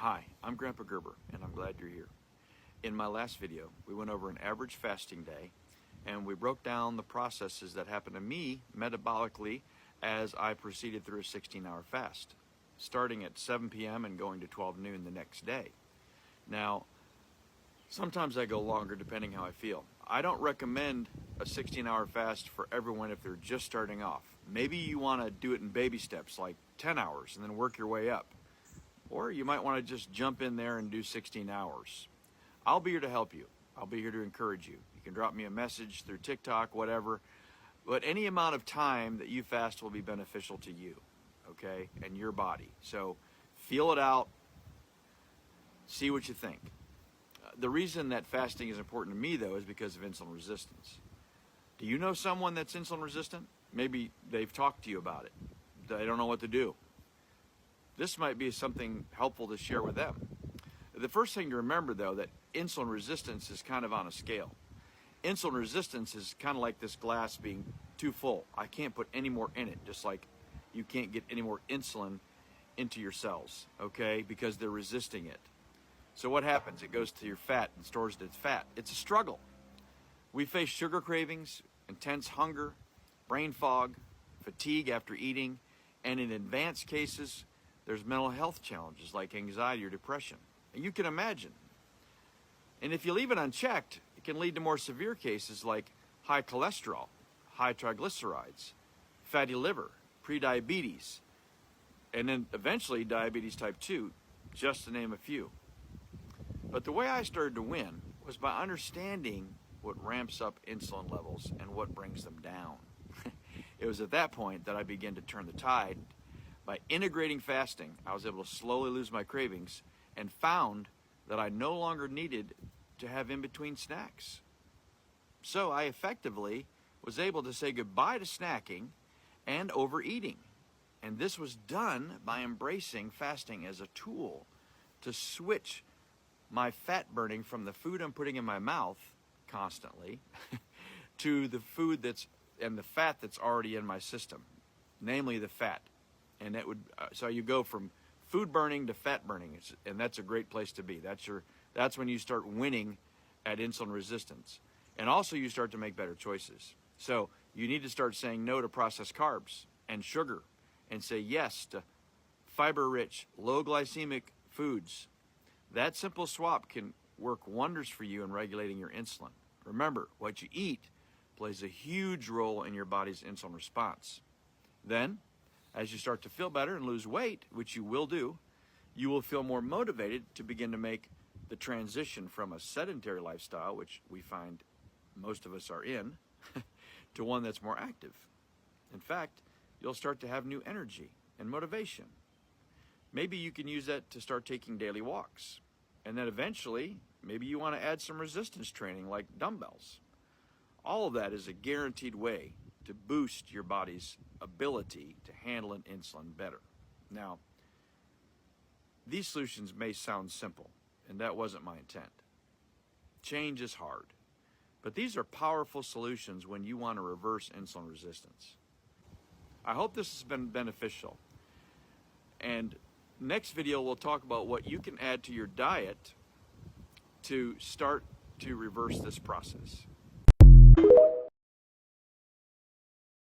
Hi, I'm Grandpa Gerber, and I'm glad you're here. In my last video, we went over an average fasting day, and we broke down the processes that happen to me metabolically as I proceeded through a 16-hour fast, starting at 7 p.m. and going to 12 noon the next day. Now, sometimes I go longer depending how I feel. I don't recommend a 16-hour fast for everyone if they're just starting off. Maybe you want to do it in baby steps, like 10 hours, and then work your way up. Or you might want to just jump in there and do 16 hours. I'll be here to help you. I'll be here to encourage you. You can drop me a message through TikTok, whatever. But any amount of time that you fast will be beneficial to you, okay, and your body. So feel it out. See what you think. The reason that fasting is important to me, though, is because of insulin resistance. Do you know someone that's insulin resistant? Maybe they've talked to you about it. They don't know what to do. This might be something helpful to share with them. The first thing to remember, though, that insulin resistance is kind of on a scale. Insulin resistance is kind of like this glass being too full. I can't put any more in it, just like you can't get any more insulin into your cells, okay, because they're resisting it. So what happens? It goes to your fat and stores it as fat. It's a struggle. We face sugar cravings, intense hunger, brain fog, fatigue after eating, and in advanced cases, there's mental health challenges like anxiety or depression. And you can imagine. And if you leave it unchecked, it can lead to more severe cases like high cholesterol, high triglycerides, fatty liver, prediabetes, and then eventually diabetes type 2, just to name a few. But the way I started to win was by understanding what ramps up insulin levels and what brings them down. It was at that point that I began to turn the tide. By integrating fasting, I was able to slowly lose my cravings and found that I no longer needed to have in-between snacks. So I effectively was able to say goodbye to snacking and overeating. And this was done by embracing fasting as a tool to switch my fat burning from the food I'm putting in my mouth constantly to the food and the fat that's already in my system, namely the fat. And that would so you go from food burning to fat burning, and that's a great place to be. That's when you start winning at insulin resistance, and also you start to make better choices. So you need to start saying no to processed carbs and sugar, and say yes to fiber-rich, low glycemic foods. That simple swap can work wonders for you in regulating your insulin. Remember, what you eat plays a huge role in your body's insulin response. Then, as you start to feel better and lose weight, which you will do, you will feel more motivated to begin to make the transition from a sedentary lifestyle, which we find most of us are in, to one that's more active. In fact, you'll start to have new energy and motivation. Maybe you can use that to start taking daily walks. And then eventually, maybe you want to add some resistance training like dumbbells. All of that is a guaranteed way to boost your body's ability to handle an insulin better. Now, these solutions may sound simple, and that wasn't my intent. Change is hard, but these are powerful solutions when you want to reverse insulin resistance. I hope this has been beneficial. And next video, we'll talk about what you can add to your diet to start to reverse this process.